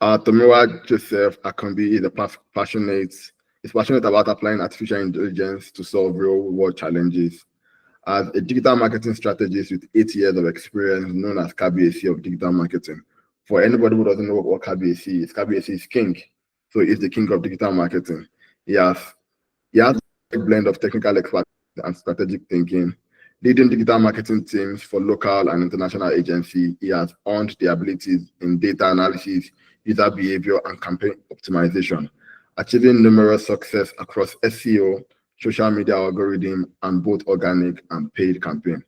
Tomiwa Akanbi is passionate about applying artificial intelligence to solve real-world challenges. As a digital marketing strategist with 8 years of experience, known as KBAC of digital marketing. For anybody who doesn't know what KBAC is king. So he's the king of digital marketing. He has a blend of technical expertise and strategic thinking. Leading digital marketing teams for local and international agencies, he has earned the abilities in data analysis, user behavior, and campaign optimization, achieving numerous success across SEO, social media algorithm, and both organic and paid campaign.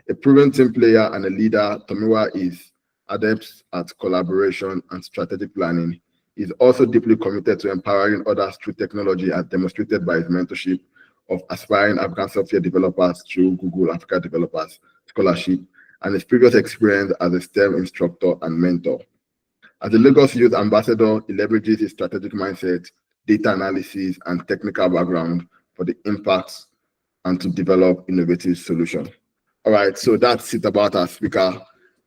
A proven team player and a leader, Tomiwa is adept at collaboration and strategic planning. He's also deeply committed to empowering others through technology, as demonstrated by his mentorship of aspiring African software developers through Google Africa Developers Scholarship, and his previous experience as a STEM instructor and mentor. As a Lagos Youth Ambassador, he leverages his strategic mindset, data analysis, and technical background for the impacts and to develop innovative solutions. All right, so that's it about our speaker.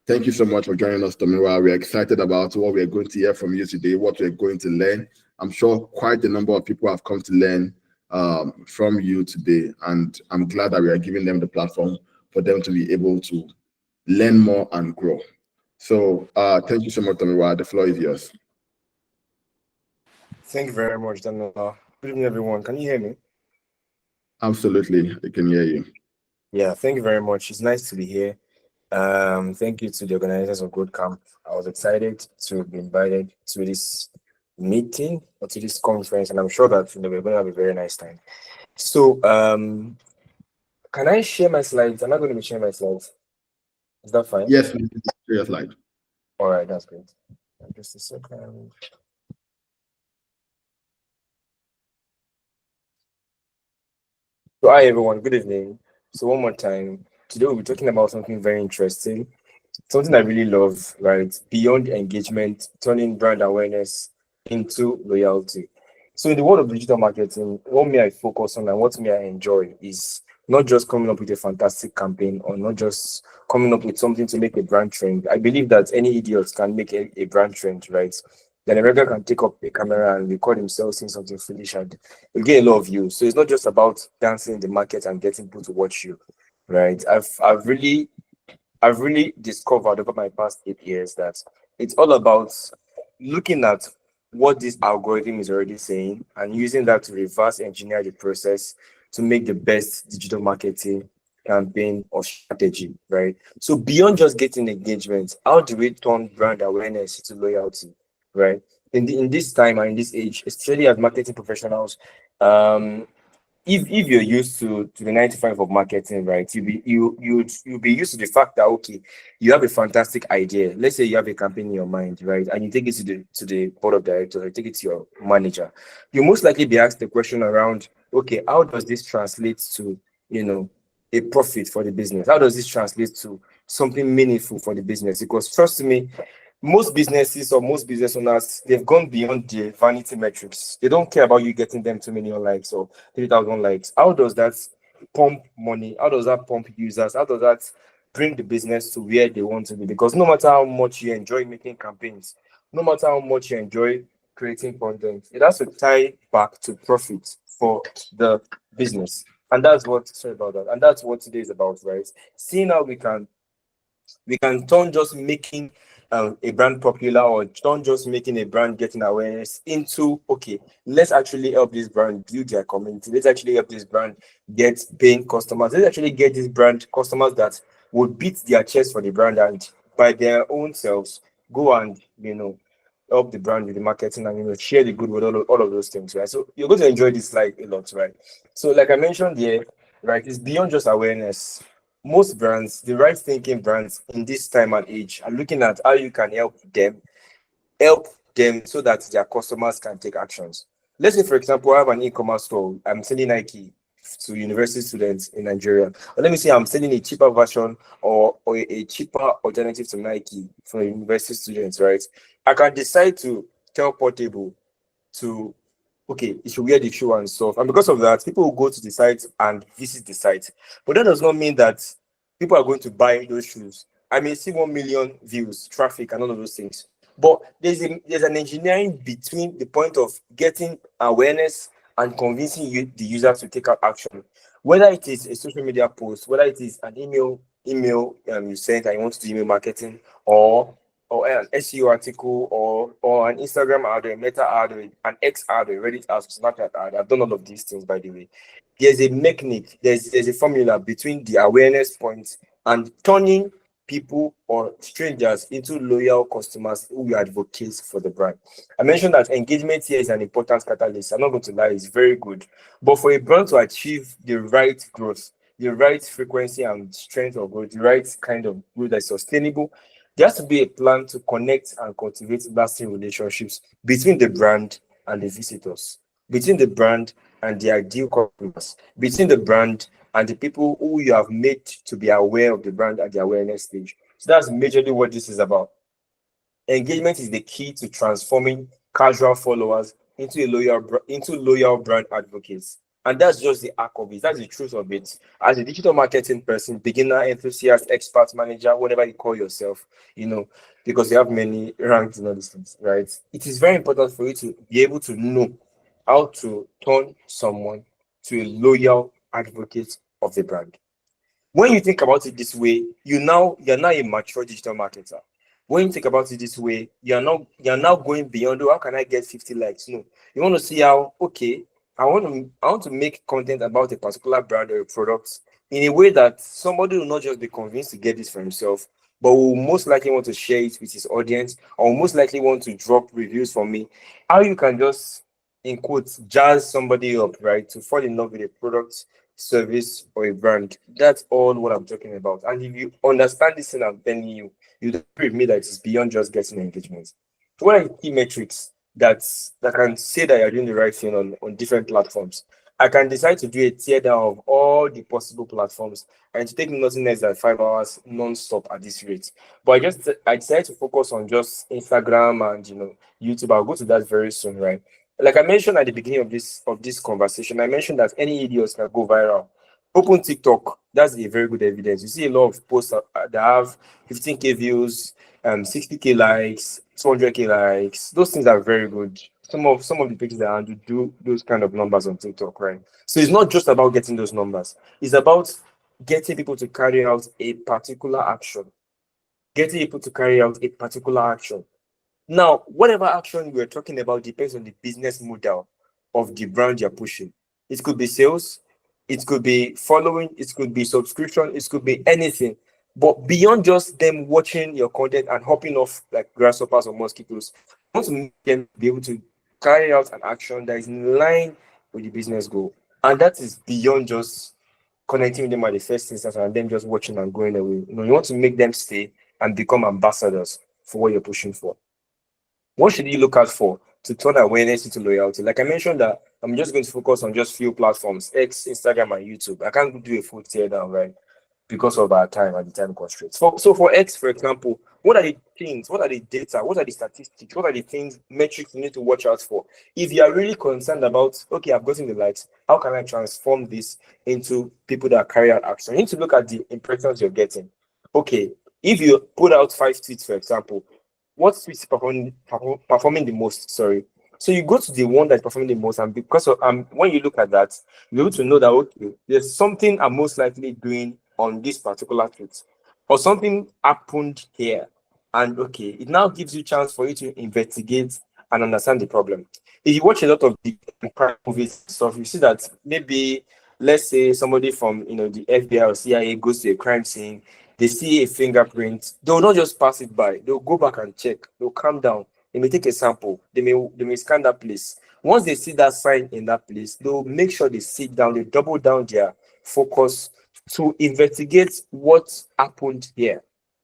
Thank you so much for joining us, Tomiwa. We're excited about what we're going to hear from you today, what we're going to learn. I'm sure quite a number of people have come to learn from you today, and I'm glad that we are giving them the platform for them to be able to learn more and grow. So thank you so much, Tomiwa. The floor is yours. Thank you very much, Daniela. Good evening, everyone. Can you hear me? Absolutely, I can hear you. Yeah, thank you very much. It's nice to be here. Thank you to the organizers of Growth Camp. I was excited to be invited to this meeting or to this conference, and I'm sure that we're going to have a very nice time. So, can I share my slides? I'm not going to be sharing my slides. Is that fine? Yes, share your slide. All right, that's great. Just a second. So, hi everyone, good evening. So one more time, today we'll be talking about something very interesting, something I really love, right? Beyond engagement, turning brand awareness into loyalty. So in the world of digital marketing, what may I focus on and what may I enjoy is not just coming up with a fantastic campaign or not just coming up with something to make a brand trend. I believe that any idiot can make a brand trend, right? Then a regular can take up a camera and record himself saying something foolish and you get a lot of views. So it's not just about dancing in the market and getting people to watch you, right? I've really discovered over my past 8 years that it's all about looking at what this algorithm is already saying and using that to reverse engineer the process to make the best digital marketing campaign or strategy, right? So beyond just getting engagement, how do we turn brand awareness to loyalty, right? In this time and in this age, especially as marketing professionals, if you're used to the 9 to 5 of marketing, right, you'll be used to the fact that okay, you have a fantastic idea. Let's say you have a campaign in your mind, right, and you take it to the board of directors, or take it to your manager. You most likely be asked the question around, okay, how does this translate to a profit for the business? How does this translate to something meaningful for the business? Because trust me, most businesses or most business owners, they've gone beyond the vanity metrics. They don't care about you getting them 2 million likes or 3,000 likes. How does that pump money? How does that pump users? How does that bring the business to where they want to be? Because no matter how much you enjoy making campaigns, no matter how much you enjoy creating content, it has to tie back to profit for the business. And that's what, sorry about that. And that's what today is about, right? Seeing how we can turn just making a brand popular or don't just making a brand getting awareness into, okay, let's actually help this brand build their community. Let's actually help this brand get paying customers. Let's actually get this brand customers that would beat their chest for the brand and by their own selves go and, help the brand with the marketing and, share the good with all of those things, right? So you're going to enjoy this slide a lot, right? So like I mentioned here, right, it's beyond just awareness. Most brands, the right thinking brands in this time and age are looking at how you can help them so that their customers can take actions. Let's say, for example, I have an e-commerce store. I'm selling Nike to university students in Nigeria. Or let me say I'm selling a cheaper version or a cheaper alternative to Nike for university students, right? I can decide to tell Portable to, okay, you should wear the shoe and stuff. And because of that, people will go to the site and visit the site. But that does not mean that people are going to buy those shoes. I may see 1 million views, traffic, and all of those things. But there's an engineering between the point of getting awareness and convincing the user to take out action. Whether it is a social media post, whether it is an email you sent and you want to do email marketing, or an SEO article, or an Instagram ad, or a Meta ad, or an X ad, or a Reddit ad, Snapchat ad. I've done all of these things, by the way. There's a mechanic, there's a formula between the awareness point and turning people or strangers into loyal customers who will advocate for the brand. I mentioned that engagement here is an important catalyst. I'm not going to lie, it's very good. But for a brand to achieve the right growth, the right frequency and strength of growth, the right kind of growth that's sustainable, there has to be a plan to connect and cultivate lasting relationships between the brand and the visitors, between the brand and the ideal customers, between the brand and the people who you have made to be aware of the brand at the awareness stage. So that's majorly what this is about. Engagement is the key to transforming casual followers into loyal brand advocates. And that's just the arc of it. That's the truth of it. As a digital marketing person, beginner, enthusiast, expert, manager, whatever you call yourself, because you have many ranks in all these things, right? It is very important for you to be able to know how to turn someone to a loyal advocate of the brand. When you think about it this way, you're now a mature digital marketer. When you think about it this way, you're now going beyond, oh, how can I get 50 likes? No, you want to see how, okay, I want to make content about a particular brand or a product in a way that somebody will not just be convinced to get this for himself, but will most likely want to share it with his audience, or most likely want to drop reviews for me. How you can just, in quotes, jazz somebody up, right, to fall in love with a product, service, or a brand. That's all what I'm talking about. And if you understand this thing I'm telling you, you agree with me that it's beyond just getting engagement. So what are the key metrics that can say that you're doing the right thing on different platforms? I can decide to do a tear down of all the possible platforms and to take nothing less than 5 hours non-stop at this rate. But I decided to focus on just Instagram and YouTube. I'll go to that very soon, right? Like I mentioned at the beginning of this conversation, I mentioned that any idiots can go viral. Open TikTok, that's a very good evidence. You see a lot of posts that have 15K views, 60K likes, 200K likes. Those things are very good. Some of the pages that handle do those kind of numbers on TikTok, right? So it's not just about getting those numbers. It's about getting people to carry out a particular action. Getting people to carry out a particular action. Now, whatever action we're talking about depends on the business model of the brand you're pushing. It could be sales, it could be following, it could be subscription, it could be anything. But beyond just them watching your content and hopping off like grasshoppers or mosquitoes, you want to make them be able to carry out an action that is in line with the business goal. And that is beyond just connecting with them at the first instance and them just watching and going away. You want to make them stay and become ambassadors for what you're pushing for. What should you look out for to turn awareness into loyalty? Like I mentioned, that I'm just going to focus on just few platforms: X, Instagram, and YouTube. I can't do a full tear down, right? Because of our time and the time constraints. So for X, for example, what are the things, what are the data, what are the statistics, what are the things, metrics you need to watch out for? If you are really concerned about, okay, I've gotten the likes, how can I transform this into people that carry out action? You need to look at the impressions you're getting. Okay, if you put out 5 tweets, for example, what tweet is performing the most? Sorry. So you go to the one that's performing the most, and because of when you look at that, you're able to know that okay, there's something I'm most likely doing on this particular tweet, or something happened here, and okay, it now gives you chance for you to investigate and understand the problem. If you watch a lot of the crime movies and stuff, you see that maybe, let's say, somebody from the FBI or CIA goes to a crime scene, they see a fingerprint, they'll not just pass it by, they'll go back and check, they'll calm down, they may take a sample, they may scan that place. Once they see that sign in that place, they'll make sure they sit down, they double down their focus to investigate what happened here.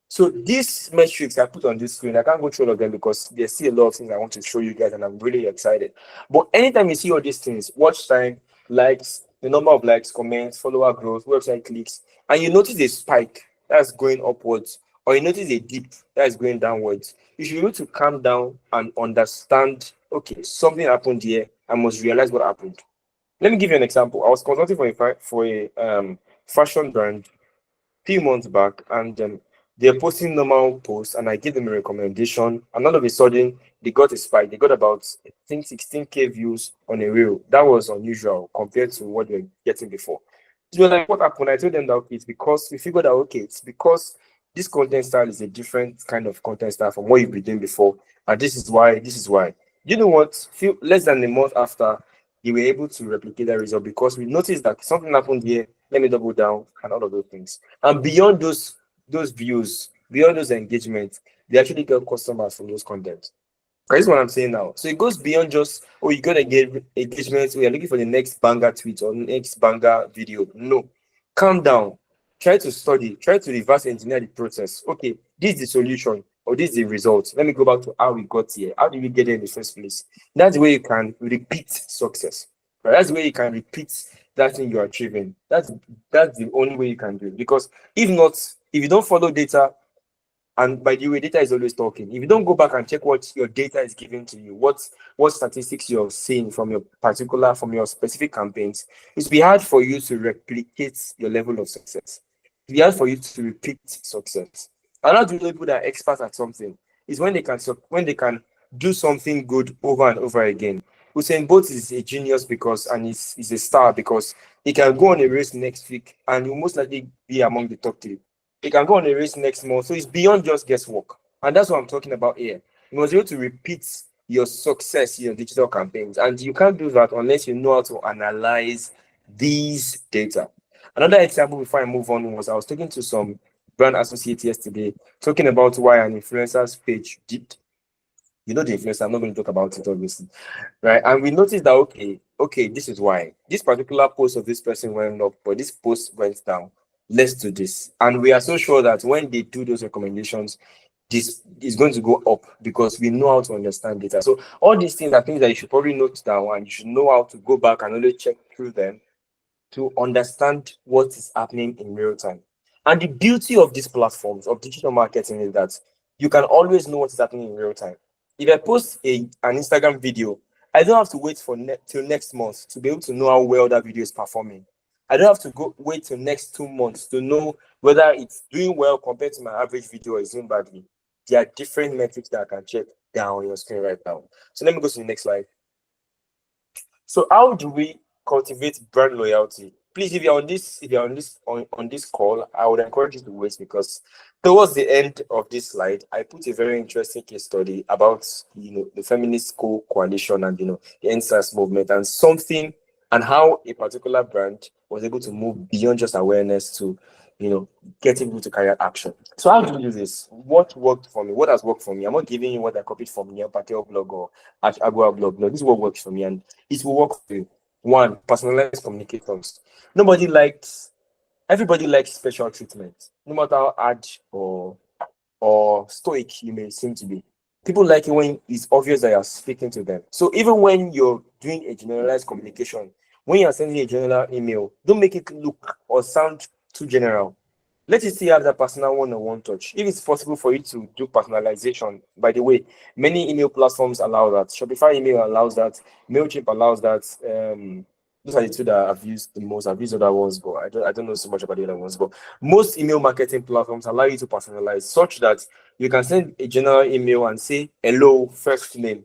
So these metrics I put on this screen, I can't go through all of them because there's still a lot of things I want to show you guys, and I'm really excited. But anytime you see all these things, watch time, likes, the number of likes, comments, follower growth, website clicks, and you notice a spike that's going upwards, or you notice a dip that is going downwards, you should be able to calm down and understand, okay, something happened here. I must realize what happened. Let me give you an example. I was consulting for a fashion brand a few months back, and They're posting normal posts, and I give them a recommendation, and all of a sudden they got a spike. They got about, I think, 16K views on a reel. That was unusual compared to what they were getting before. So you're like, what happened? I told them that okay, it's because we figured out okay, it's because this content style is a different kind of content style from what you've been doing before, and this is why. This is why. You know what? Few less than a month after, they were able to replicate that result because we noticed that something happened here. Let me double down and all of those things. And beyond those views, beyond those engagements, they actually get customers from those content. That's what I'm saying now. So it goes beyond just, oh, you gotta get engagements. We are looking for the next banger tweet or next banger video. No, calm down. Try to study. Try to reverse engineer the process. Okay, this is the solution or this is the result. Let me go back to how we got here. How did we get there in the first place? That's the way you can repeat success. Right? That's the way you can repeat that thing you're achieving. That's the only way you can do it. Because if not, if you don't follow data, and by the way, data is always talking. If you don't go back and check what your data is giving to you, what statistics you're seeing from your specific campaigns, it's be hard for you to replicate your level of success. It's be hard for you to repeat success. And how do you know people that are experts at something? Is when they can do something good over and over again. Usain Bolt is a genius because and is a star because he can go on a race next week and will most likely be among the top three. He can go on a race next month. So it's beyond just guesswork. And that's what I'm talking about here. You must be able to repeat your success in your digital campaigns. And you can't do that unless you know how to analyze these data. Another example before I move on was I was talking to some brand associates yesterday, talking about why an influencer's page dipped. You know the influencer, I'm not going to talk about it, obviously. Right? And we noticed that okay, this is why. This particular post of this person went up, but this post went down. Let's do this. And we are so sure that when they do those recommendations, this is going to go up because we know how to understand data. So all these things are things that you should probably note down and you should know how to go back and only check through them to understand what is happening in real time. And the beauty of these platforms of digital marketing is that you can always know what is happening in real time. If I post an Instagram video, I don't have to wait for till next month to be able to know how well that video is performing. I don't have to wait till next 2 months to know whether it's doing well compared to my average video or is doing badly. There are different metrics that I can check down on your screen right now. So let me go to the next slide. So how do we cultivate brand loyalty? Please, if you're on this call, I would encourage you to wait because towards the end of this slide, I put a very interesting case study about the feminist coalition and the NSAS movement and how a particular brand was able to move beyond just awareness to getting people to carry out action. So how do you do this? What worked for me? What has worked for me? I'm not giving you what I copied from Neil Patel blog or Agua blog. No, this is what works for me and it will work for you. One, personalized communicators. Everybody likes special treatment, no matter how hard or stoic you may seem to be. People like it when it's obvious that you're speaking to them. So even when you're doing a generalized communication, when you're sending a general email, don't make it look or sound too general. Let it still have that personal one-on-one touch. If it's possible for you to do personalization, by the way, many email platforms allow that. Shopify email allows that. MailChimp allows that. Those are the two that I've used the most. I've used other ones, but I don't know so much about the other ones. But most email marketing platforms allow you to personalize such that you can send a general email and say, hello, first name.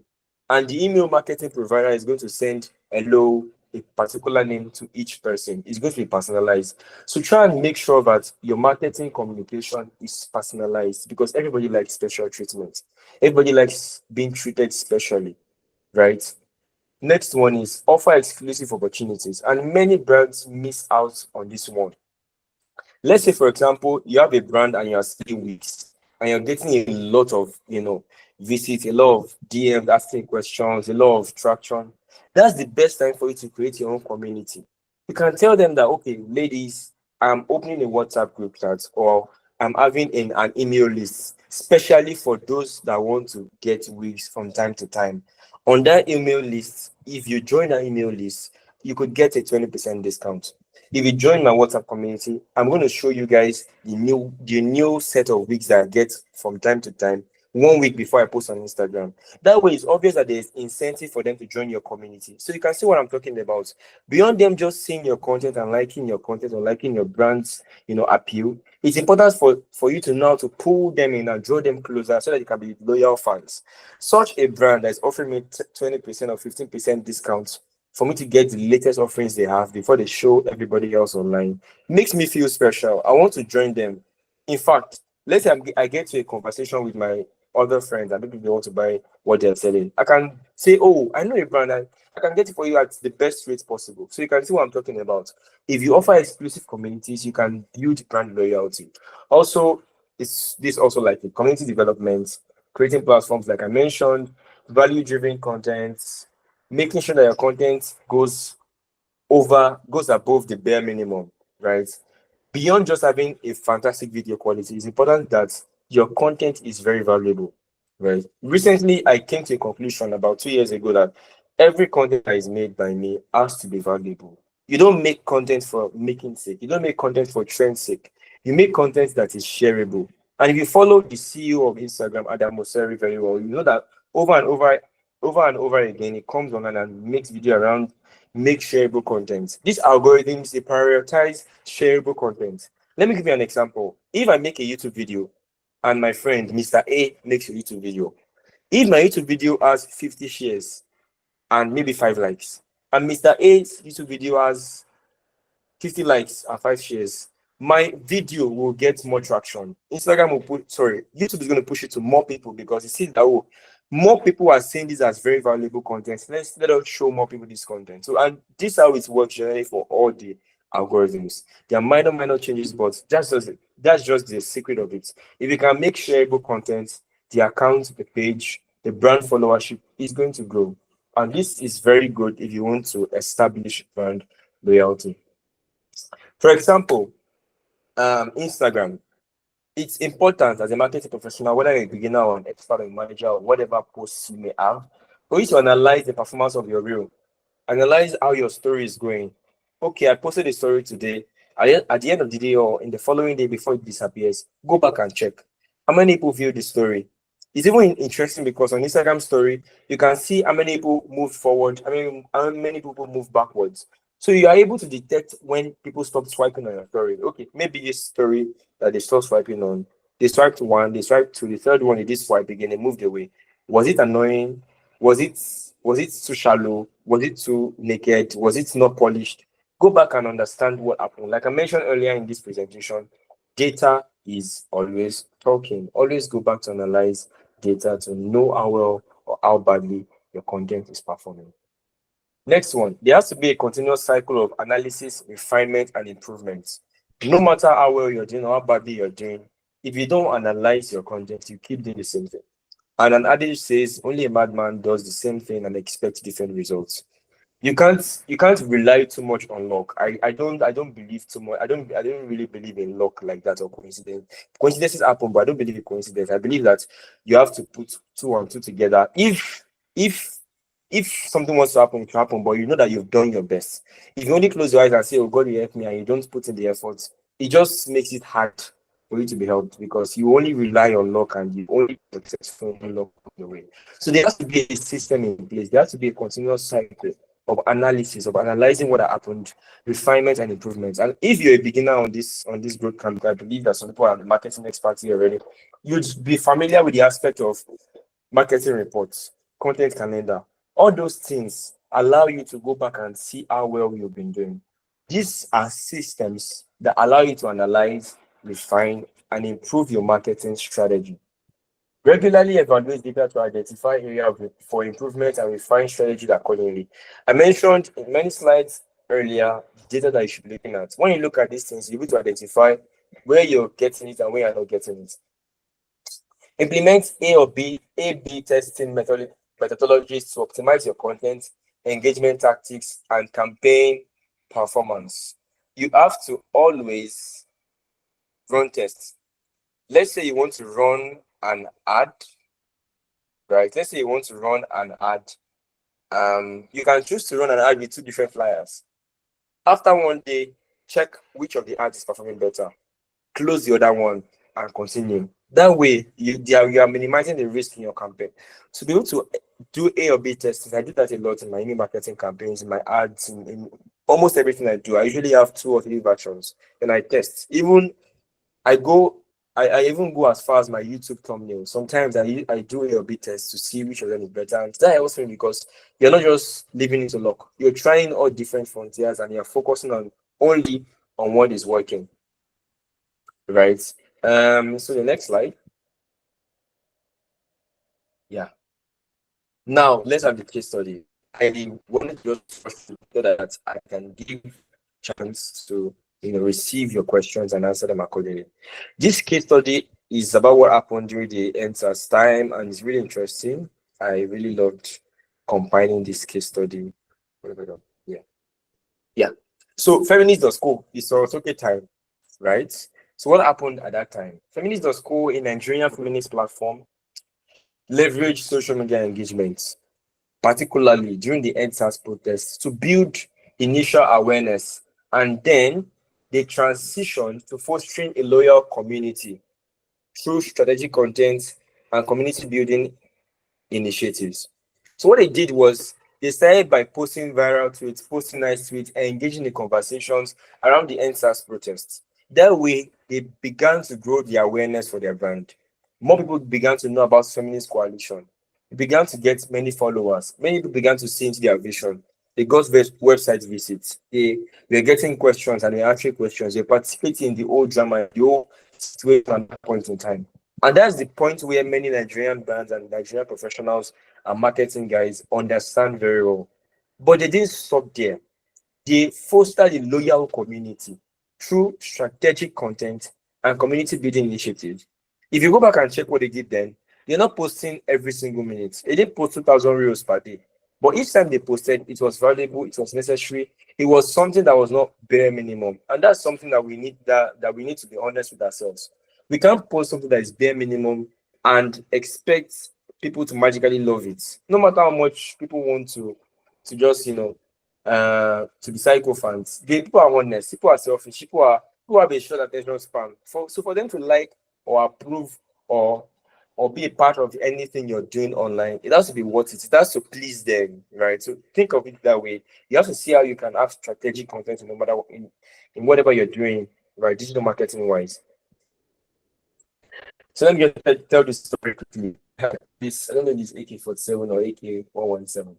And the email marketing provider is going to send hello, a particular name to each person. It's going to be personalized. So try and make sure that your marketing communication is personalized because everybody likes special treatment. Everybody likes being treated specially, right? Next one is offer exclusive opportunities. And many brands miss out on this one. Let's say, for example, you have a brand and you're selling wigs and you're getting a lot of, visits, a lot of DMs asking questions, a lot of traction. That's the best time for you to create your own community. You can tell them that, okay, ladies, I'm opening a WhatsApp group chat or I'm having an email list, especially for those that want to get wigs from time to time. On that email list, if you join that email list, you could get a 20% discount. If you join my WhatsApp community, I'm going to show you guys the new set of wigs that I get from time to time 1 week before I post on Instagram. That way, it's obvious that there's incentive for them to join your community. So you can see what I'm talking about. Beyond them just seeing your content and liking your content or liking your brand's, appeal, it's important for you to know how to pull them in and draw them closer so that you can be loyal fans. Such a brand that is offering me 20% or 15% discounts for me to get the latest offerings they have before they show everybody else online makes me feel special. I want to join them. In fact, let's say I get to a conversation with my other friends and maybe they want to buy what they're selling. I can say, oh, I know a brand, I can get it for you at the best rate possible. So you can see what I'm talking about. If you offer exclusive communities, you can build brand loyalty. Also, it's this also like a community development, creating platforms like I mentioned, value-driven content, making sure that your content goes above the bare minimum, right? Beyond just having a fantastic video quality, it's important that your content is very valuable, right? Recently, I came to a conclusion about 2 years ago that every content that is made by me has to be valuable. You don't make content for making sake. You don't make content for trend's sake. You make content that is shareable. And if you follow the CEO of Instagram, Adam Mosseri, very well, you know that over and over again, it comes on and makes video around make shareable content. These algorithms, they prioritize shareable content. Let me give you an example. If I make a YouTube video and my friend Mr. A makes a YouTube video, if my YouTube video has 50 shares and maybe 5 likes, and Mr. A's YouTube video has 50 likes and 5 shares, my video will get more traction. YouTube is going to push it to more people because it sees that, oh, more people are seeing this as very valuable content. Let us show more people this content. So, and this is how it works generally for all the algorithms. There are minor changes, but that's just the secret of it. If you can make shareable content, the account, the page, the brand followership is going to grow. And this is very good if you want to establish brand loyalty. For example, Instagram. It's important as a marketing professional, whether you're a beginner or an expert or a manager or whatever posts you may have, for you to analyze the performance of your reel, analyze how your story is going. Okay, I posted a story today. At the end of the day or in the following day before it disappears, go back and check how many people viewed the story. It's even interesting because on Instagram story, you can see how many people move forward, how many people move backwards. So you are able to detect when people stop swiping on your story. Okay, maybe this story that they stopped swiping on, they swiped one, they swiped two, the third one they did swipe again, they moved away. Was it annoying? Was it too shallow? Was it too naked? Was it not polished? Go back and understand what happened. Like I mentioned earlier in this presentation, data is always talking. Always go back to analyze data to know how well or how badly your content is performing. Next one, there has to be a continuous cycle of analysis, refinement, and improvement. No matter how well you're doing or how badly you're doing, if you don't analyze your content, you keep doing the same thing. And an adage says only a madman does the same thing and expects different results. You can't rely too much on luck. I don't believe too much. I don't really believe in luck like that or coincidence. Coincidences happen, but I don't believe in coincidence. I believe that you have to put two and two together. If if something wants to happen, it will happen, but you know that you've done your best. If you only close your eyes and say, oh God, you help me, and you don't put in the effort, it just makes it hard for you to be helped because you only rely on luck and you only successful in luck on the way. So there has to be a system in place. There has to be a continuous cycle of analysis, of analyzing what happened, refinement and improvements. And if you're a beginner on this growth camp, I believe that some people are marketing experts here already, you'd be familiar with the aspect of marketing reports, content calendar. All those things allow you to go back and see how well you've been doing. These are systems that allow you to analyze, refine, and improve your marketing strategy. Regularly evaluate data to identify areas for improvement and refine strategies accordingly. I mentioned in many slides earlier data that you should be looking at. When you look at these things, you'll be able to identify where you're getting it and where you're not getting it. Implement A/B testing methodologies to optimize your content, engagement tactics, and campaign performance. You have to always run tests. Let's say you want to run an ad, right? Let's say you want to run an ad. You can choose to run an ad with 2 different flyers. After 1 day, check which of the ads is performing better. Close the other one and continue. That way, you are minimizing the risk in your campaign. To be able to do A or B testing, I do that a lot in my email marketing campaigns, in my ads, in almost everything I do. I usually have 2 or 3 versions, and I test. Even I go, I even go as far as my YouTube thumbnail. Sometimes I do A or B tests to see which of them is better. And that helps me because you're not just leaving it to luck. You're trying all different frontiers and you're focusing on only on what is working. Right. So the next slide. Yeah. Now let's have the case study. I wanted to just so that I can give chance to receive your questions and answer them accordingly. This case study is about what happened during the NSAS time, and it's really interesting. I really loved compiling this case study. Yeah, yeah. So feminist.co is okay time, right? So what happened at that time? Feminist.co, a Nigerian feminist platform, leveraged social media engagement, particularly during the NSAS protests, to build initial awareness, and then they transitioned to fostering a loyal community through strategic content and community building initiatives. So what they did was they started by posting viral tweets, posting nice tweets, and engaging in conversations around the NSAS protests. That way, they began to grow the awareness for their brand. More people began to know about Feminist Coalition. They began to get many followers. Many people began to see into their vision. They got website visits. They were getting questions and they answering questions. They participated in the whole drama, the whole situation at that point in time. And that's the point where many Nigerian brands and Nigerian professionals and marketing guys understand very well. But they didn't stop there. They fostered a loyal community through strategic content and community building initiatives. If you go back and check what they did then, they're not posting every single minute. They didn't post 2,000 reels per day. But each time they posted, it was valuable, it was necessary, it was something that was not bare minimum. And that's something that we need that we need to be honest with ourselves. We can't post something that is bare minimum and expect people to magically love it. No matter how much people want to just to be psychophants. People are honest, people are selfish, people have a short attention span. For them to like or approve or be a part of anything you're doing online, it has to be worth it. It has to please them, right? So think of it that way. You have to see how you can have strategic content no matter in whatever you're doing, right? Digital marketing wise. So let me just tell this story quickly. This I don't know, this AK-47 or AK-117.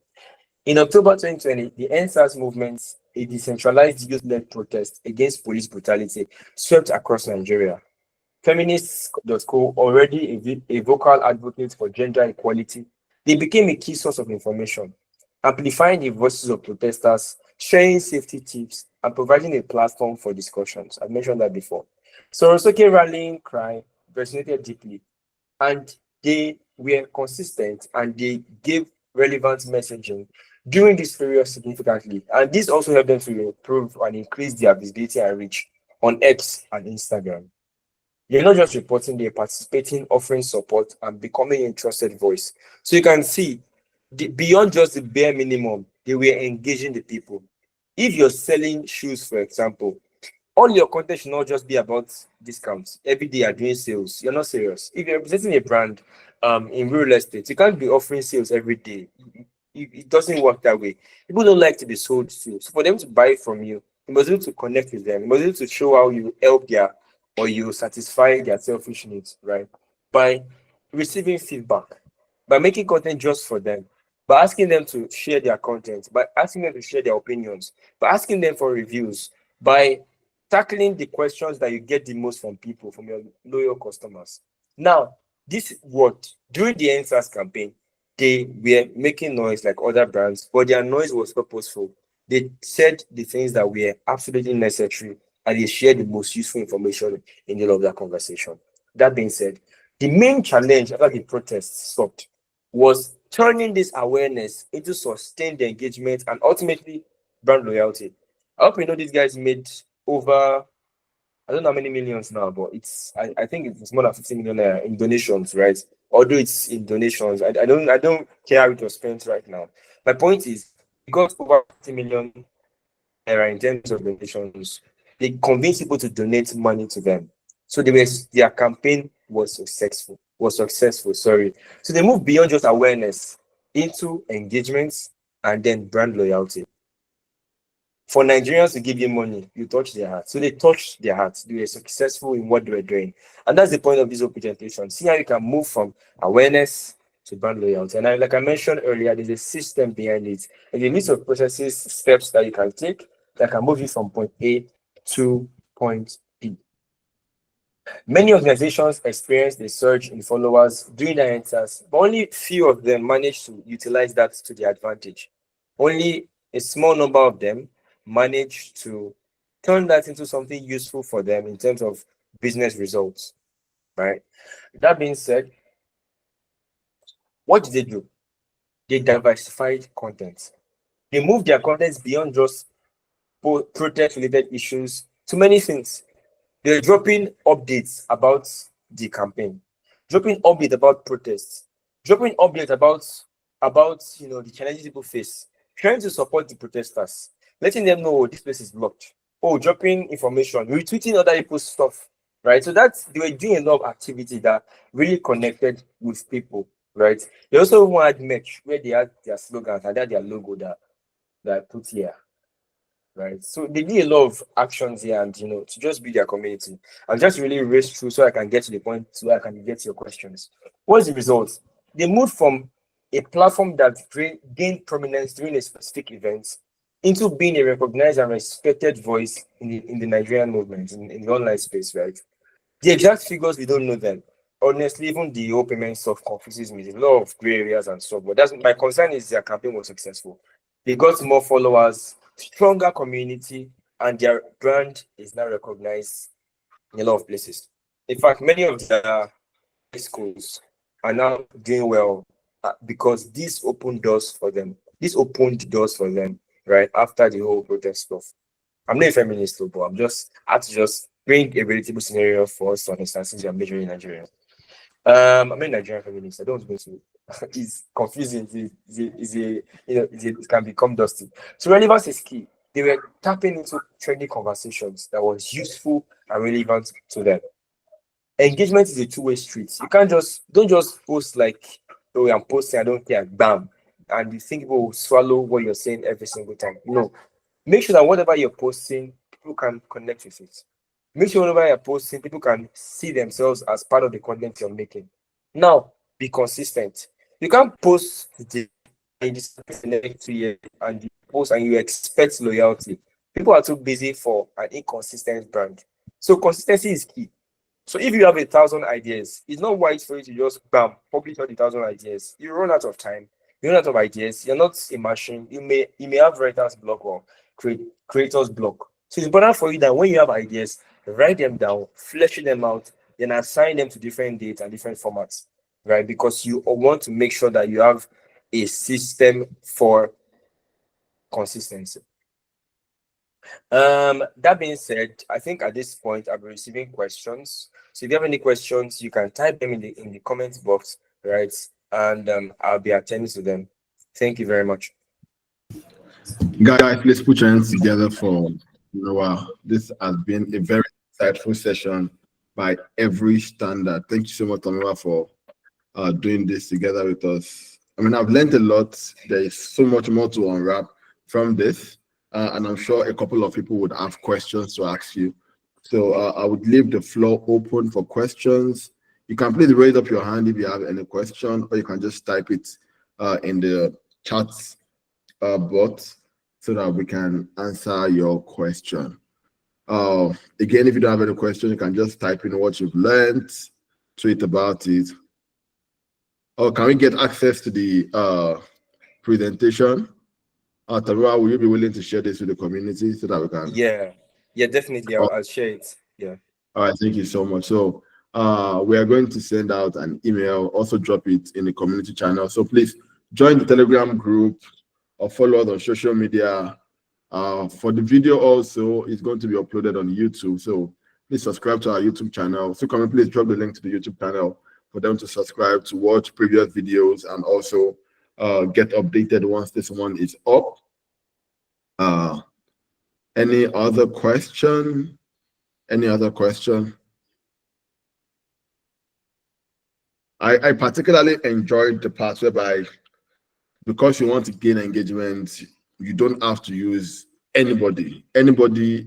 In October 2020, the NSAS movement, a decentralized youth-led protest against police brutality, swept across Nigeria. Feminists.co, already a vocal advocate for gender equality, they became a key source of information, amplifying the voices of protesters, sharing safety tips, and providing a platform for discussions. I've mentioned that before. So Rosoke rallying cry resonated deeply, and they were consistent and they gave relevant messaging during this period significantly. And this also helped them to improve and increase their visibility and reach on X and Instagram. They're not just reporting, they're participating, offering support, and becoming a trusted voice. So you can see, beyond just the bare minimum, they were engaging the people. If you're selling shoes, for example, all your content should not just be about discounts. Every day you're doing sales. You're not serious. If you're representing a brand in real estate, you can't be offering sales every day. It doesn't work that way. People don't like to be sold to. So for them to buy from you, you must be able to connect with them. You must be able to show how you help their or you satisfy their selfish needs, right? By receiving feedback, by making content just for them, by asking them to share their content, by asking them to share their opinions, by asking them for reviews, by tackling the questions that you get the most from people, from your loyal customers. Now, this what during the NSAS campaign, they were making noise like other brands, but their noise was purposeful. They said the things that were absolutely necessary and they shared the most useful information in the middle of that conversation. That being said, the main challenge after the protests stopped was turning this awareness into sustained engagement and ultimately brand loyalty. I hope you know these guys made over, I don't know how many millions now, but I think it's more than 50 million in donations, right? Although it's in donations, I don't care how it was spent right now. My point is, it got over 50 million in terms of donations. They convinced people to donate money to them. So their campaign was successful. Sorry. So they moved beyond just awareness into engagements and then brand loyalty. For Nigerians to give you money, you touch their heart. So they touched their hearts. They were successful in what they were doing. And that's the point of this whole presentation. See how you can move from awareness to brand loyalty. And like I mentioned earlier, there's a system behind it. And a list of processes, steps that you can take that can move you from point A to point B. Many organizations experience the surge in followers during their enters, but only few of them manage to utilize that to their advantage. Only a small number of them manage to turn that into something useful for them in terms of business results, right? That being said, what did they do? They diversified content. They moved their contents beyond just protest-related issues to many things. They're dropping updates about the campaign, dropping updates about protests, dropping updates about the challenges people face, trying to support the protesters, letting them know this place is blocked. Oh, dropping information, retweeting other people's stuff, right? So they were doing a lot of activity that really connected with people, right? They also had merch where they had their slogans and they had their logo that I put here, right? So they did a lot of actions here and to just build their community. I'll just really race through so I can get to the point so I can get to your questions. What's the result? They moved from a platform that gained prominence during a specific event into being a recognized and respected voice in the Nigerian movement, in the online space, right? The exact figures, we don't know them. Honestly, even the whole payment stuff confuses me. There's a lot of gray areas and stuff, but that's my concern is their campaign was successful. They got more followers, stronger community, and their brand is now recognized in a lot of places. In fact, many of the schools are now doing well because this opened doors for them. This opened doors for them, right, after the whole protest stuff. I'm not a feminist, though, but I'm just had to just bring a relatable scenario for us to understand since you're majoring in Nigeria. I'm a Nigerian feminist. I don't want to. It's confusing. It can become dusty. So relevance is key. They were tapping into trendy conversations that was useful and relevant to them. Engagement is a two-way street. You don't just post like, oh, I'm posting, I don't care, bam, and you think people will swallow what you're saying every single time. No, make sure that whatever you're posting, people can connect with it. Make sure whatever you're posting, people can see themselves as part of the content you're making. Now, be consistent. You can't post today and the next 2 years and you post and you expect loyalty. People are too busy for an inconsistent brand. So consistency is key. So if you have 1,000 ideas, it's not wise for you to just bam, publish all the 1,000 ideas. You run out of time, you run out of ideas, you're not a machine. You may have writer's block or creator's block. So it's important for you that when you have ideas, write them down, flesh them out, then assign them to different dates and different formats, right? Because you want to make sure that you have a system for consistency. That being said, I think at this point I'll be receiving questions. So if you have any questions, you can type them in the comments box, right? And I'll be attending to them. Thank you very much. Guys, let's put your hands together for Noah. This has been a very insightful session by every standard. Thank you so much, Tomiwa, for doing this together with us. I mean, I've learned a lot. There is so much more to unwrap from this, and I'm sure a couple of people would have questions to ask you. So I would leave the floor open for questions. You can please raise up your hand if you have any question, or you can just type it in the chat box so that we can answer your question. Again, if you don't have any question, you can just type in what you've learned, tweet about it. Oh, can we get access to the presentation? Tamara, will you be willing to share this with the community so that we can? Yeah, definitely. I'll share it. Yeah. All right, thank you so much. So we are going to send out an email, also drop it in the community channel. So please join the Telegram group or follow us on social media. For the video also, it's going to be uploaded on YouTube. So please subscribe to our YouTube channel. So come and please drop the link to the YouTube channel for them to subscribe to watch previous videos and also get updated once this one is up. Any other question? Any other question? I particularly enjoyed the part whereby, because you want to gain engagement, you don't have to use anybody. Anybody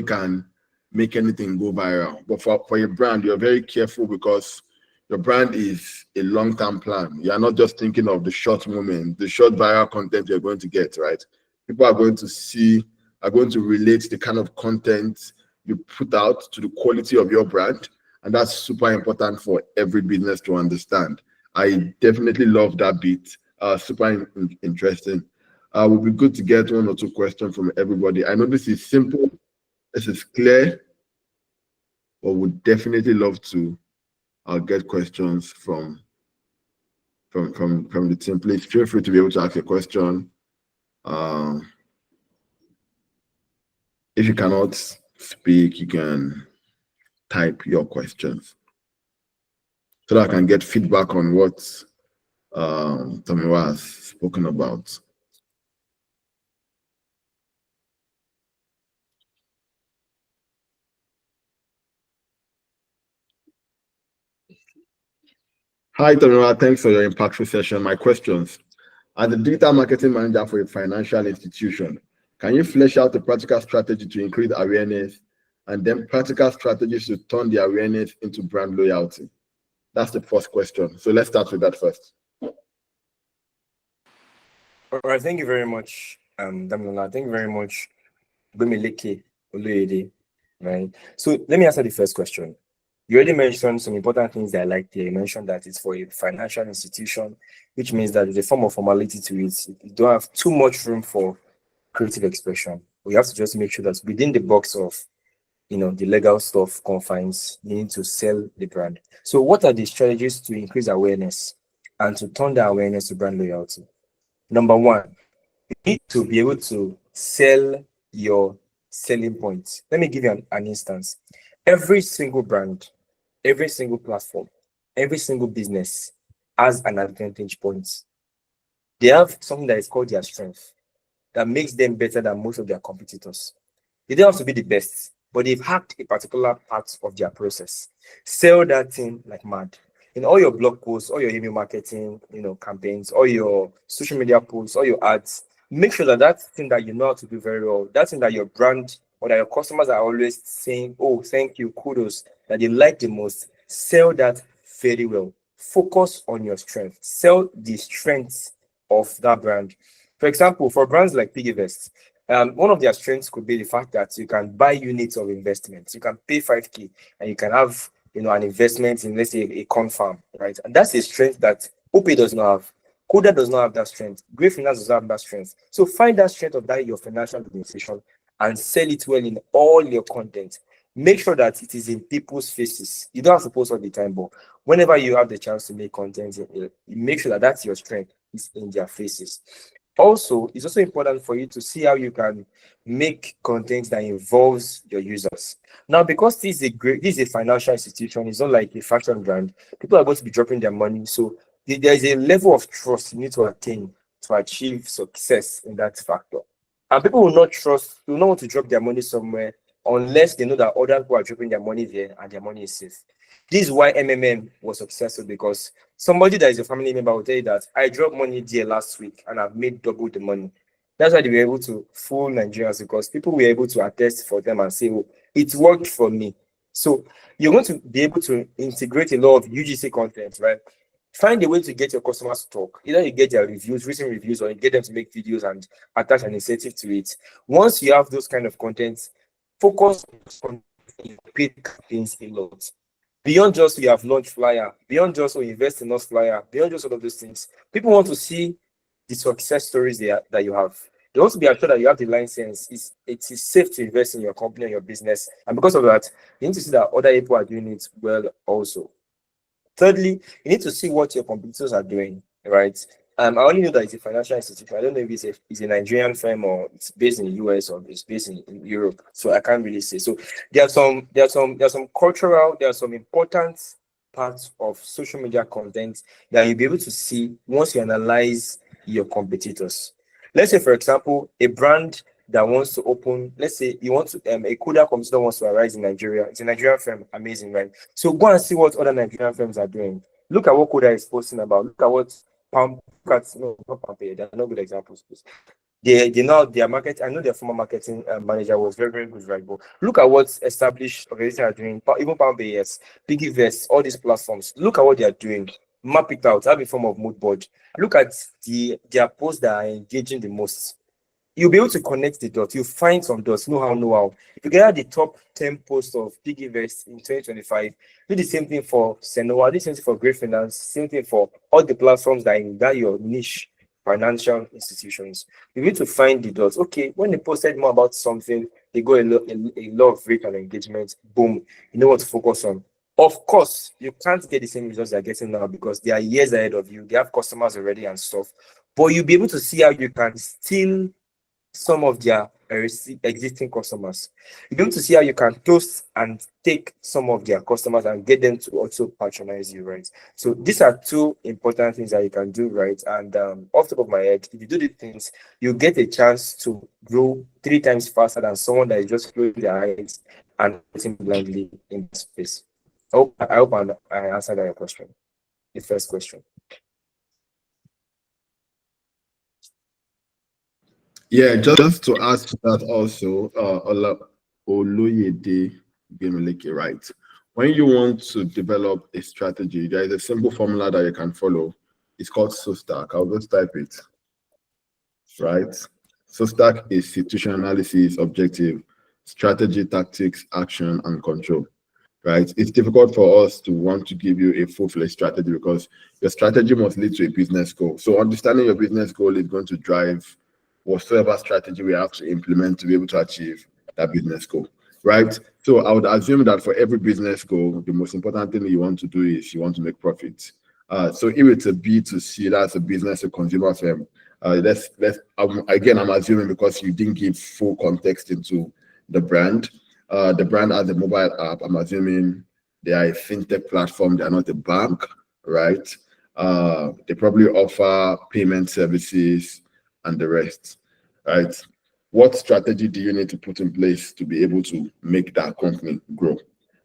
can make anything go viral. But for your brand, you're very careful because your brand is a long-term plan. You're not just thinking of the short moment, the short viral content you're going to get, right? People are going to relate the kind of content you put out to the quality of your brand. And that's super important for every business to understand. I definitely love that bit. Super interesting. Would be good to get one or two questions from everybody. I know this is simple, this is clear, but would definitely love to get questions from the team. Please feel free to be able to ask a question. If you cannot speak, you can type your questions so that I can get feedback on what Tomiwa has spoken about. Hi, Tomiwa. Thanks for your impactful session. My questions. As a digital marketing manager for a financial institution, can you flesh out a practical strategy to increase awareness and then practical strategies to turn the awareness into brand loyalty? That's the first question. So let's start with that first. All right, thank you very much, Damilola. Thank you very much, Bemileke Oluyede. Right. So let me answer the first question. You already mentioned some important things that I like there. You mentioned that it's for a financial institution, which means that there's a form of formality to it. You don't have too much room for creative expression. We have to just make sure that within the box of the legal stuff confines, you need to sell the brand. So what are the strategies to increase awareness and to turn the awareness to brand loyalty? Number one, you need to be able to sell your selling points. Let me give you an instance. Every single brand, every single platform, every single business has an advantage point. They have something that is called their strength that makes them better than most of their competitors. They don't have to be the best, but they've hacked a particular part of their process. Sell that thing like mad. In all your blog posts, all your email marketing, campaigns, all your social media posts, all your ads, make sure that that thing that you know how to do very well, that thing that your brand or that your customers are always saying, oh, thank you, kudos, that they like the most, sell that very well. Focus on your strength. Sell the strengths of that brand. For example, for brands like Piggyvest, one of their strengths could be the fact that you can buy units of investments. You can pay 5K and you can have an investment in, let's say, a corn farm, right? And that's a strength that OPay does not have. Coda does not have that strength. Great Finance does not have that strength. So find that strength of that your financial organization and sell it well in all your content. Make sure that it is in people's faces. You don't have to post all the time, but whenever you have the chance to make content, make sure that that's your strength is in their faces. Also, it's also important for you to see how you can make content that involves your users. Now, because this is a financial institution, it's not like a fashion brand, people are going to be dropping their money. So there is a level of trust you need to attain to achieve success in that factor. And people will not want to drop their money somewhere unless they know that other people are dropping their money there and their money is safe. This is why MMM was successful, because somebody that is a family member will tell you that I dropped money there last week and I've made double the money. That's why they were able to fool Nigerians, because people were able to attest for them and say, oh, it worked for me. So you're going to be able to integrate a lot of UGC content, right? Find a way to get your customers to talk. Either you get their reviews, recent reviews, or you get them to make videos and attach an incentive to it. Once you have those kind of contents, focus on paid campaigns a lot. Beyond just we have launched flyer, beyond just we invest in us flyer, beyond just all of those things, people want to see the success stories that you have. They want to be assured that you have the license. It is safe to invest in your company and your business. And because of that, you need to see that other people are doing it well also. Thirdly, you need to see what your competitors are doing, right? I only know that it's a financial institution. I don't know if it's a Nigerian firm or it's based in the US or it's based in Europe. So I can't really say. So there are some cultural, there are some important parts of social media content that you'll be able to see once you analyze your competitors. Let's say, for example, a brand that wants to open, let's say you want to a Kuda computer wants to arise in Nigeria. It's a Nigerian firm, amazing, right? So go and see what other Nigerian firms are doing. Look at what Koda is posting about. Look at what look at no, not Pampay, they're not good examples, please. They know their market. I know their former marketing manager was very, very good, right? But look at what established organizations are doing. Even Pampay, yes, Piggyvest, all these platforms. Look at what they are doing. Map it out. Have a form of mood board. Look at their posts that are engaging the most. You'll be able to connect the dots. You find some dots, know how. If you get out the top 10 posts of Piggyvest in 2025, do the same thing for Senoa, do the same thing for Great Finance, same thing for all the platforms that are in that your niche financial institutions. You need to find the dots. Okay, when they posted more about something, they got a lot of reach and engagement. Boom, you know what to focus on. Of course, you can't get the same results they're getting now because they are years ahead of you. They have customers already and stuff. But you'll be able to see how you can still some of their existing customers. You're going to see how you can toast and take some of their customers and get them to also patronize you, right? So these are two important things that you can do, right? And off the top of my head, if you do these things, you get a chance to grow 3 times faster than someone that is just closing their eyes and putting blindly in space. I hope I answered your question, the first question. Yeah, just to add to that also, Oloyede Gemeleke, right? When you want to develop a strategy, there is a simple formula that you can follow. It's called SOSTAC. I'll just type it, right? SOSTAC is situation analysis, objective, strategy, tactics, action, and control, right? It's difficult for us to want to give you a full-fledged strategy because your strategy must lead to a business goal. So understanding your business goal is going to drive whatsoever strategy we have to implement to be able to achieve that business goal, right? So I would assume that for every business goal, the most important thing you want to do is you want to make profits. So if it's a B2C, that's a business to consumer firm. Again, I'm assuming because you didn't give full context into the brand. The brand has a mobile app. I'm assuming they are a fintech platform. They are not a bank, right? They probably offer payment services and the rest, right? What strategy do you need to put in place to be able to make that company grow,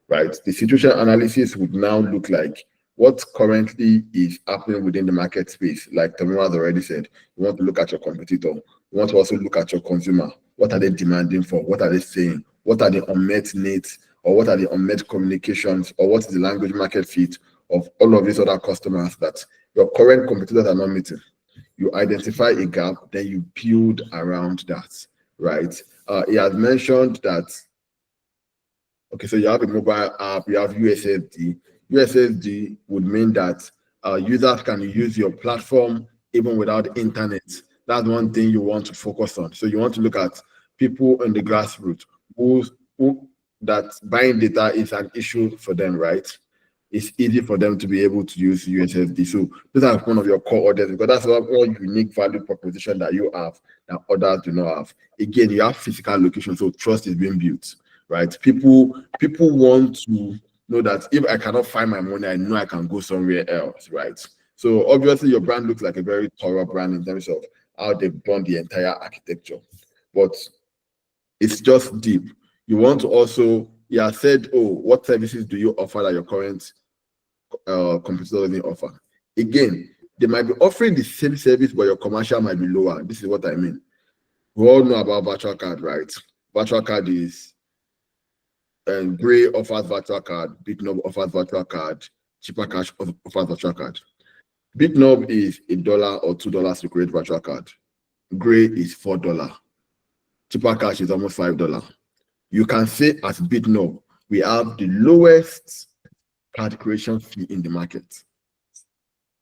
right? The situation analysis would now look like what currently is happening within the market space. Like Tomiwa has already said, you want to look at your competitor. You want to also look at your consumer. What are they demanding for? What are they saying? What are the unmet needs? Or what are the unmet communications? Or what is the language market fit of all of these other customers that your current competitors are not meeting? You identify a gap, then you build around that, right? He has mentioned that, okay, so you have a mobile app, you have USSD. USSD would mean that users can use your platform even without internet. That's one thing you want to focus on. So you want to look at people in the grassroots who that buying data is an issue for them, right? It's easy for them to be able to use USSD. So those are one of your core audience because that's one unique value proposition that you have that others do not have. Again, you have physical location, so trust is being built, right? People want to know that if I cannot find my money, I know I can go somewhere else, right? So obviously your brand looks like a very thorough brand in terms of how they've done the entire architecture, but it's just deep. You want to also, said, oh, what services do you offer that your current competitor doesn't offer? Again, they might be offering the same service, but your commercial might be lower. This is what I mean. We all know about virtual card, right? Virtual card is Gray offers virtual card, Big Knob offers virtual card, Cheaper Cash offers virtual card. Big Knob is $1 or $2 to create virtual card. Gray is $4. Cheaper Cash is almost $5. You can say as Big Knob, we have the lowest card creation fee in the market.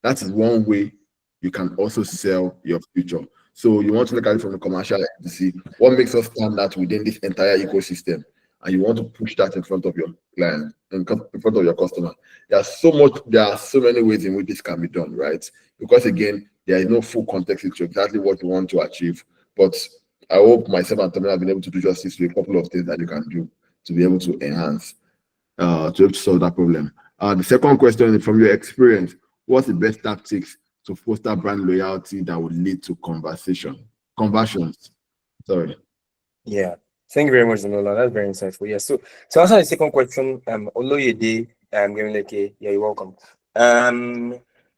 That is one way you can also sell your future. So you want to look at it from the commercial end to see what makes us stand out within this entire ecosystem. And you want to push that in front of your client, in front of your customer. There are so many ways in which this can be done, right? Because again, there is no full context into exactly what you want to achieve. But I hope myself and Tommy have been able to do justice to a couple of things that you can do to be able to enhance, to be able to solve that problem. The second question is from your experience, what's the best tactics to foster brand loyalty that would lead to conversions? Sorry. Yeah. Thank you very much, Zanola. That's very insightful. Yeah. So to answer the second question, Oloyede, yeah, you're welcome.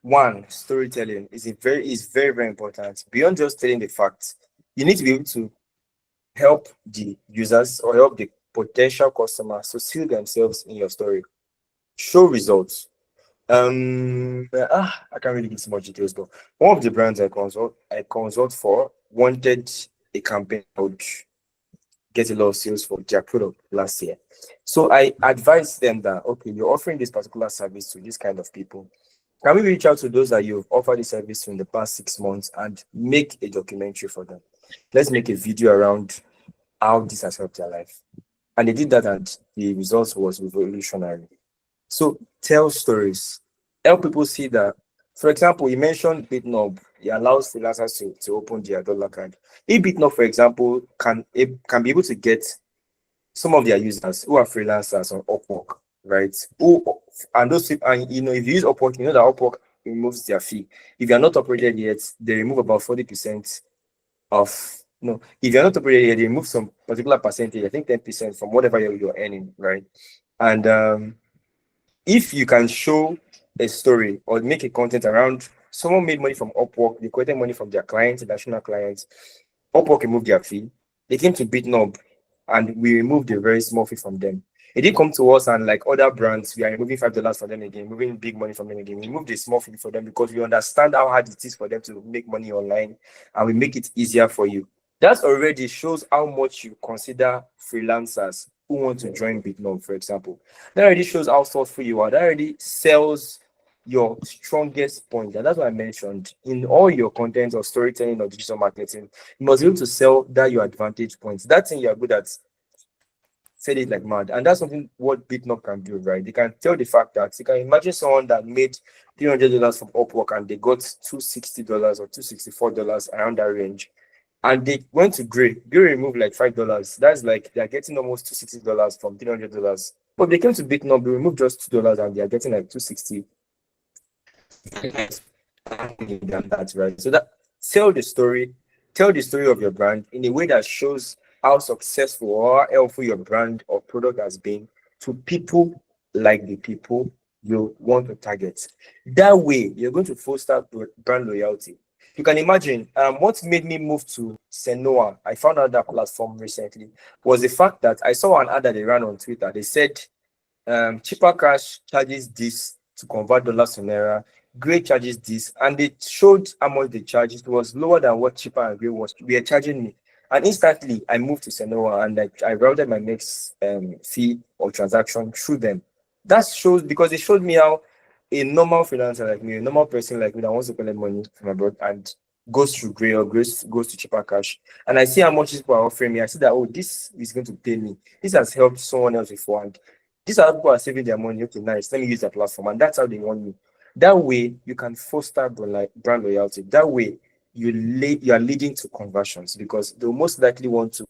One, storytelling is very, very important. Beyond just telling the facts, you need to be able to help the users or help the potential customers to see themselves in your story. Show results. I can't really give too much details, but one of the brands I consult for wanted a campaign that would get a lot of sales for their product last year. So I advised them that, okay, you're offering this particular service to this kind of people. Can we reach out to those that you've offered the service to in the past 6 months and make a documentary for them? Let's make a video around how this has helped their life. And they did that, and the results was revolutionary. So tell stories, help people see that. For example, you mentioned BitNob. It allows freelancers to open their dollar card. If BitNob, for example, can be able to get some of their users who are freelancers on Upwork, right? And those people, and if you use Upwork, you know that Upwork removes their fee. If you're not operated yet, they remove about 40% of no. If you're not operated yet, they remove some particular percentage, I think 10% from whatever you're earning, right? And if you can show a story or make a content around someone made money from Upwork, they collected money from their clients, international clients, Upwork removed their fee. They came to BitNob and we removed a very small fee from them. It didn't come to us and like other brands, we are removing $5 from them again, removing big money from them again. We removed a small fee for them because we understand how hard it is for them to make money online, and we make it easier for you. That already shows how much you consider freelancers who want to join BitNob, for example. That already shows how thoughtful you are. That already sells your strongest point. And that's what I mentioned. In all your content or storytelling or digital marketing, you must be able to sell that your advantage points. That thing you're good at, sell it like mad. And that's something what BitNob can do, right? They can tell the fact that you can imagine someone that made $300 from Upwork and they got $260 or $264 around that range. And they went to Gray. Gray removed like $5. That's like they're getting almost $260 from $300. But they came to BitNob, they removed just $2 and they're getting like 260 than that, right? So that tell the story of your brand in a way that shows how successful or how helpful your brand or product has been to people like the people you want to target. That way, you're going to foster brand loyalty. You can imagine what made me move to Senoa. I found out that platform recently was the fact that I saw an ad that they ran on Twitter. They said cheaper cash charges this to convert dollars to naira. Gray charges this, and they showed how much they charged. It was lower than what cheaper and Gray was. We are charging me, and instantly I moved to Senoa and I routed my next fee or transaction through them. That shows because it showed me how a normal freelancer like me, a normal person like me that wants to collect money from abroad and goes through Gray or goes to cheaper cash, and I see how much people are offering me. I see that this is going to pay me. This has helped someone else before, and these are people are saving their money. Okay, nice. Let me use the platform, and that's how they want me. That way, you can foster brand loyalty. That way, you are leading to conversions because they'll most likely want to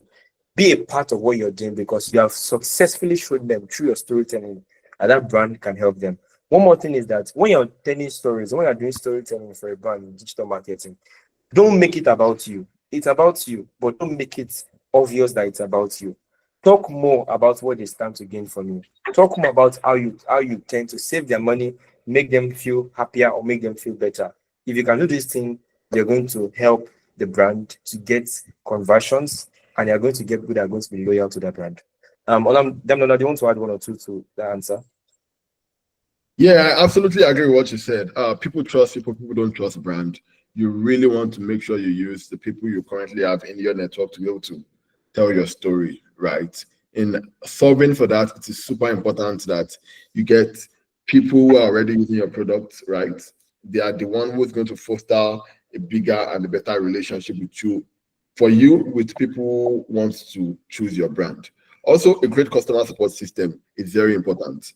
be a part of what you're doing because you have successfully showed them through your storytelling, and that brand can help them. One more thing is that when you're telling stories, when you're doing storytelling for a brand in digital marketing, don't make it about you. It's about you, but don't make it obvious that it's about you. Talk more about what they stand to gain from you. Talk more about how you tend to save their money, make them feel happier or make them feel better. If you can do this thing, you're going to help the brand to get conversions, and you're going to get people that are going to be loyal to that brand. Do you want to add one or two to the answer? Yeah, I absolutely agree with what you said. People trust people, people don't trust brand. You really want to make sure you use the people you currently have in your network to be able to tell your story, right? In solving for that, it is super important that you get people who are already using your product, right? They are the one who is going to foster a bigger and a better relationship with you, for you, with people who want to choose your brand. Also, a great customer support system is very important.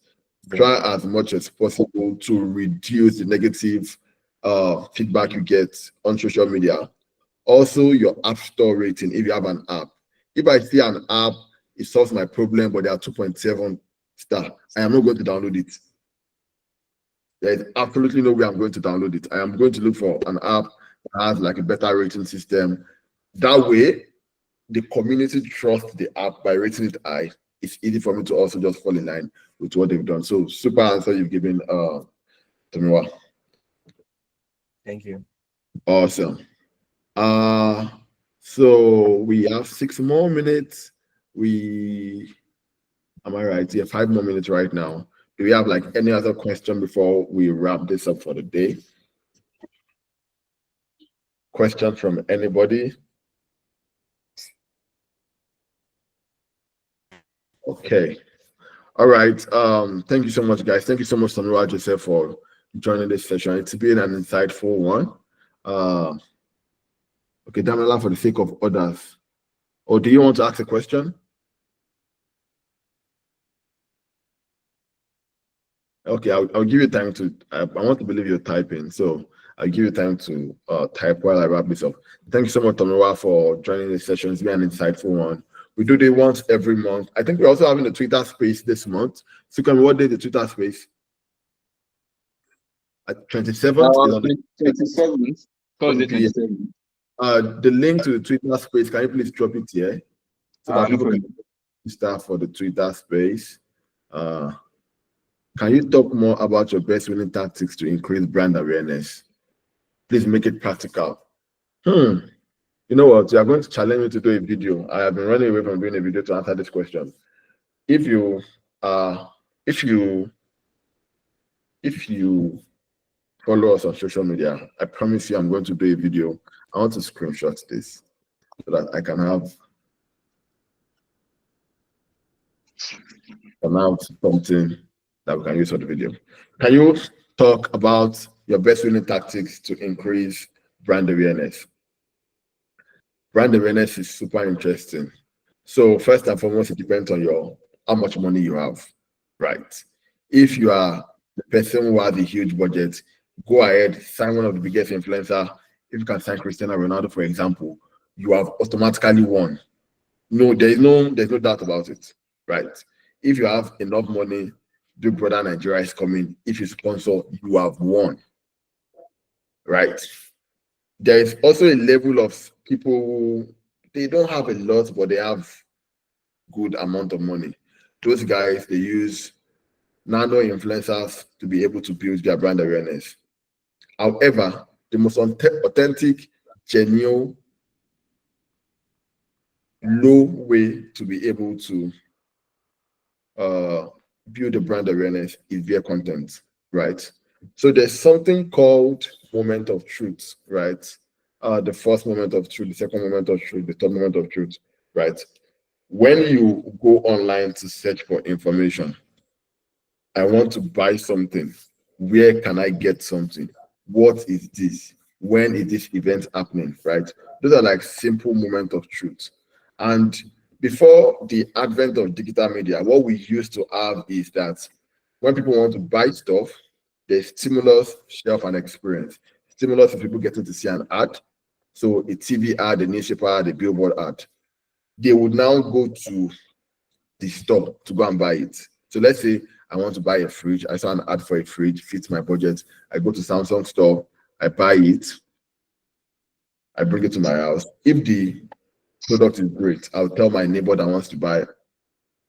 Try as much as possible to reduce the negative feedback you get on social media. Also, your app store rating if you have an app. If I see an app, it solves my problem, but they are 2.7 star, I am not going to download it. There is absolutely no way I'm going to download it. I am going to look for an app that has like a better rating system. That way, the community trusts the app by rating it high. It's easy for me to also just fall in line with what they've done. So super answer you've given Tomiwa. Thank you. Awesome. So we have 6 more minutes. Am I right? Yeah, 5 more minutes right now. Do we have like any other question before we wrap this up for the day? Question from anybody? Okay. All right. Thank you so much, guys. Thank you so much, Tomiwa Joseph, for joining this session. It's been an insightful one. Okay, Damela, for the sake of others. Or do you want to ask a question? Okay, I'll give you time to. I want to believe you're typing, so I'll give you time to type while I wrap this up. Thank you so much, Tomiwa, for joining this session. It's been an insightful one. We do this once every month. I think we're also having a Twitter space this month. So, can what day the Twitter space? At 27th is on the 27th. Thursday 27th. The link to the Twitter space. Can you please drop it here so that No people problem. can start for the Twitter space? Can you talk more about your best winning tactics to increase brand awareness? Please make it practical. You know what? You are going to challenge me to do a video. I have been running away from doing a video to answer this question. If you follow us on social media, I promise you I'm going to do a video. I want to screenshot this so that I can have something that we can use for the video. Can you talk about your best winning tactics to increase brand awareness? Brand awareness is super interesting. So first and foremost, it depends on how much money you have, right? If you are the person who has a huge budget, go ahead, sign one of the biggest influencer. If you can sign Cristiano Ronaldo, for example, you have automatically won. No, there's no doubt about it, right? If you have enough money, Big Brother Nigeria is coming. If you sponsor, you have won, right? There is also a level of people who they don't have a lot, but they have good amount of money. Those guys, they use nano influencers to be able to build their brand awareness. However, the most authentic, genuine, low way to be able to build a brand awareness is via content, right? So there's something called moment of truth, right? The first moment of truth, the second moment of truth, the third moment of truth, right? When you go online to search for information, I want to buy something. Where can I get something? What is this? When is this event happening, right? Those are like simple moments of truth. And before the advent of digital media, what we used to have is that when people want to buy stuff, there's stimulus, shelf, and experience. Stimulus is people getting to see an ad. So a TV ad, a newspaper ad, a billboard ad. They would now go to the store to go and buy it. So let's say I want to buy a fridge. I saw an ad for a fridge, fits my budget. I go to Samsung store, I buy it, I bring it to my house. If the product is great, I'll tell my neighbor that wants to buy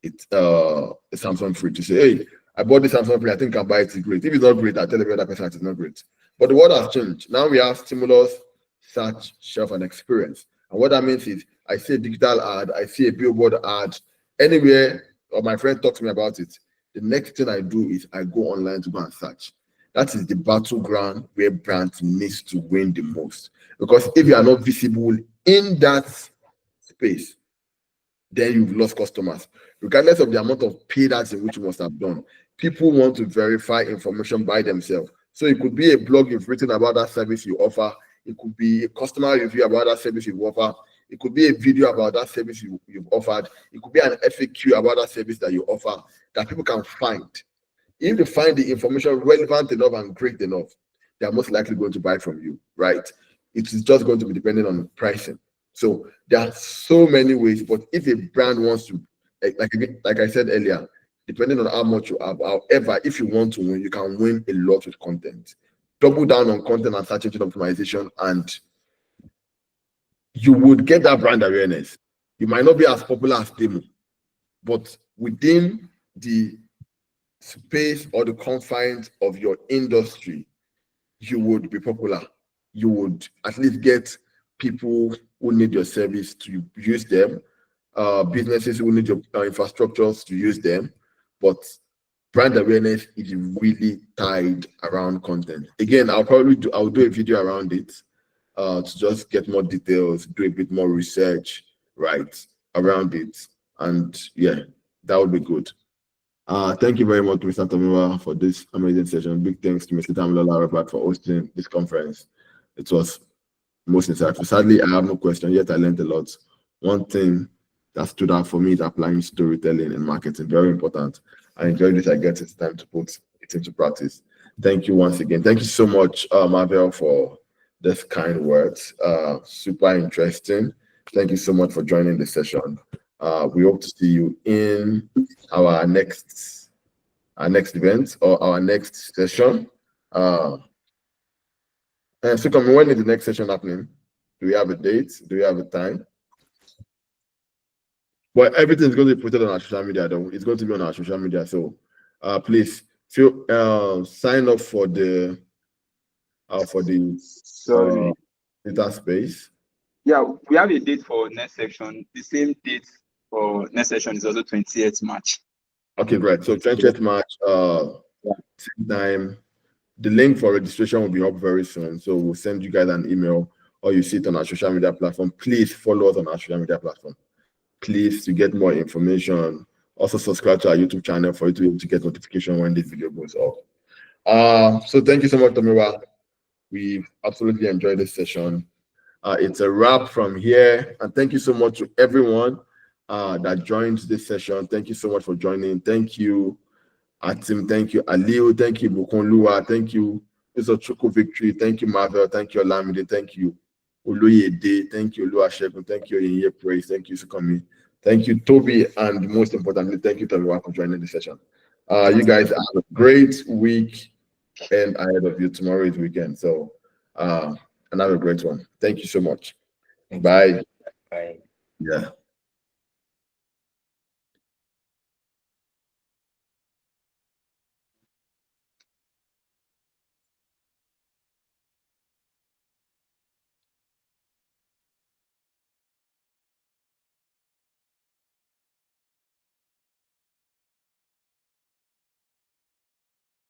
it, a Samsung fridge to say, hey, I bought this Samsung fridge, I think I'll buy it, it's great. If it's not great, I'll tell every other person that it's not great. But the world has changed. Now we have stimulus, search, shelf, and experience. And what that means is I see a digital ad, I see a billboard ad, anywhere, or my friend talks to me about it. The next thing I do is I go online to go and search. That is the battleground where brands needs to win the most. Because if you are not visible in that space, then you've lost customers. Regardless of the amount of paid ads in which you must have done, people want to verify information by themselves. So it could be a blog you've written about that service you offer. It could be a customer review about that service you offer. It could be a video about that service you've offered. It could be an FAQ about that service that you offer that people can find. If they find the information relevant enough and great enough, they are most likely going to buy from you, right? It is just going to be dependent on pricing. So there are so many ways, but if a brand wants to, like I said earlier, depending on how much you have, however, if you want to win, you can win a lot with content. Double down on content and search engine optimization, and you would get that brand awareness. You might not be as popular as Temu, but within the space or the confines of your industry, you would be popular. You would at least get people who need your service to use them, businesses who need your infrastructures to use them. But brand awareness is really tied around content. Again, I'll do a video around it to just get more details, do a bit more research, right, around it. And yeah, that would be good. Thank you very much, Mr. Tomiwa, for this amazing session. Big thanks to Mr. Tamilola Robert for hosting this conference. It was most insightful. Sadly, I have no question, yet I learned a lot. One thing that stood out for me is applying storytelling in marketing. Very important. I enjoyed it. I guess it's time to put it into practice. Thank you once again. Thank you so much, Marvel, for this kind words. Super interesting. Thank you so much for joining the session. We hope to see you in our next event or our next session. And so, when is the next session happening? Do we have a date? Do we have a time? Well, everything's going to be put on our social media, though. It's going to be on our social media. So please sign up for the data space. Yeah, we have a date for next section. The same date for next session is also 20th March. Okay, great. So 20th March, same time. The link for registration will be up very soon. So we'll send you guys an email or you see it on our social media platform. Please follow us on our social media platform. Please, to get more information. Also subscribe to our YouTube channel for you to be able to get notification when this video goes up. So thank you so much, Tomiwa. We absolutely enjoyed this session. It's a wrap from here. And thank you so much to everyone that joined this session. Thank you so much for joining. Thank you, Atim. Thank you, Aliu. Thank you, Bukonlua. Thank you, Mr. Chuku Victory. Thank you, Marvel. Thank you, Olamide. Thank you, Oluye. Thank you, Oluwasegun. Thank you, Yeye Praise. Thank you, Sukomi. Thank you, Toby. And most importantly, thank you to everyone for joining the session. You guys have a great week and ahead of you. Tomorrow is weekend. So, and have a great one. Thank you so much. Bye. Bye. Yeah.